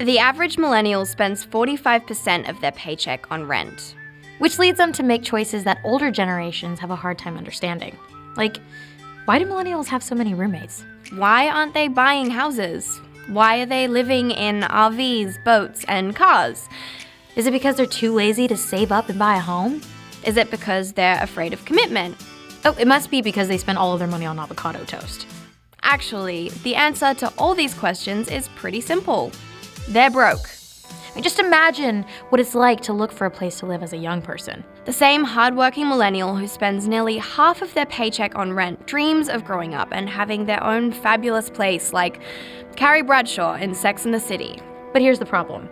The average millennial spends 45% of their paycheck on rent. Which leads them to make choices that older generations have a hard time understanding. Like, why do millennials have so many roommates? Why aren't they buying houses? Why are they living in RVs, boats, and cars? Is it because they're too lazy to save up and buy a home? Is it because they're afraid of commitment? Oh, it must be because they spend all of their money on avocado toast. Actually, the answer to all these questions is pretty simple. They're broke. I mean, just imagine what it's like to look for a place to live as a young person. The same hardworking millennial who spends nearly half of their paycheck on rent dreams of growing up and having their own fabulous place like Carrie Bradshaw in Sex and the City. But here's the problem.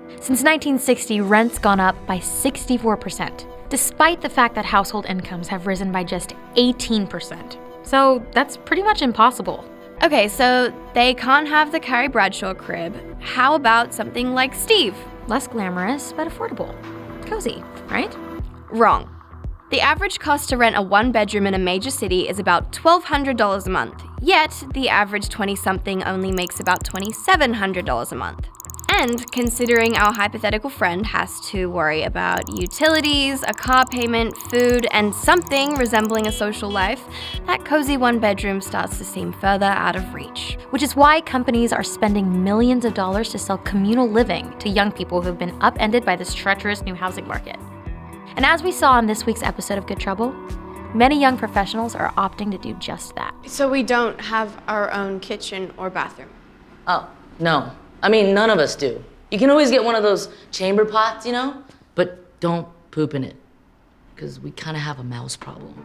Since 1960, rent's gone up by 64%, despite the fact that household incomes have risen by just 18%. So that's pretty much impossible. Okay, so they can't have the Carrie Bradshaw crib. How about something like Steve? Less glamorous, but affordable. Cozy, right? Wrong. The average cost to rent a one-bedroom in a major city is about $1,200 a month, yet the average 20-something only makes about $2,700 a month. And considering our hypothetical friend has to worry about utilities, a car payment, food, and something resembling a social life, that cozy one-bedroom starts to seem further out of reach. Which is why companies are spending millions of dollars to sell communal living to young people who've been upended by this treacherous new housing market. And as we saw in this week's episode of Good Trouble, many young professionals are opting to do just that. So we don't have our own kitchen or bathroom? Oh, no. I mean, none of us do. You can always get one of those chamber pots, you know? But don't poop in it, because we kind of have a mouse problem.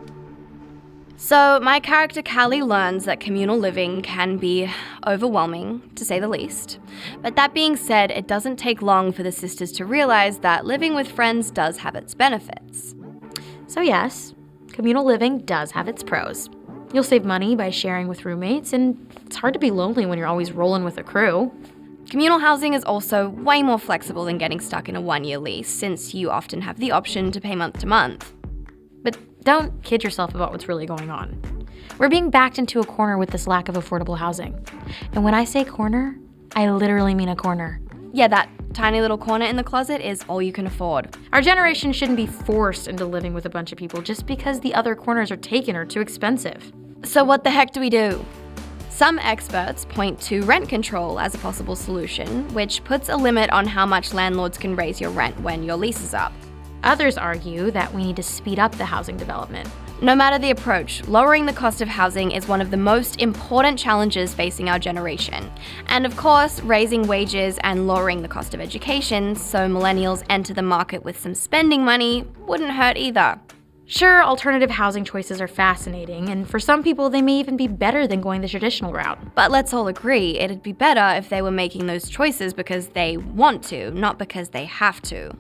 So my character Callie learns that communal living can be overwhelming, to say the least. But that being said, it doesn't take long for the sisters to realize that living with friends does have its benefits. So yes, communal living does have its pros. You'll save money by sharing with roommates, and it's hard to be lonely when you're always rolling with a crew. Communal housing is also way more flexible than getting stuck in a one-year lease, since you often have the option to pay month to month. But don't kid yourself about what's really going on. We're being backed into a corner with this lack of affordable housing. And when I say corner, I literally mean a corner. Yeah, that tiny little corner in the closet is all you can afford. Our generation shouldn't be forced into living with a bunch of people just because the other corners are taken or too expensive. So what the heck do we do? Some experts point to rent control as a possible solution, which puts a limit on how much landlords can raise your rent when your lease is up. Others argue that we need to speed up the housing development. No matter the approach, lowering the cost of housing is one of the most important challenges facing our generation. And of course, raising wages and lowering the cost of education so millennials enter the market with some spending money wouldn't hurt either. Sure, alternative housing choices are fascinating, and for some people they may even be better than going the traditional route. But let's all agree, it'd be better if they were making those choices because they want to, not because they have to.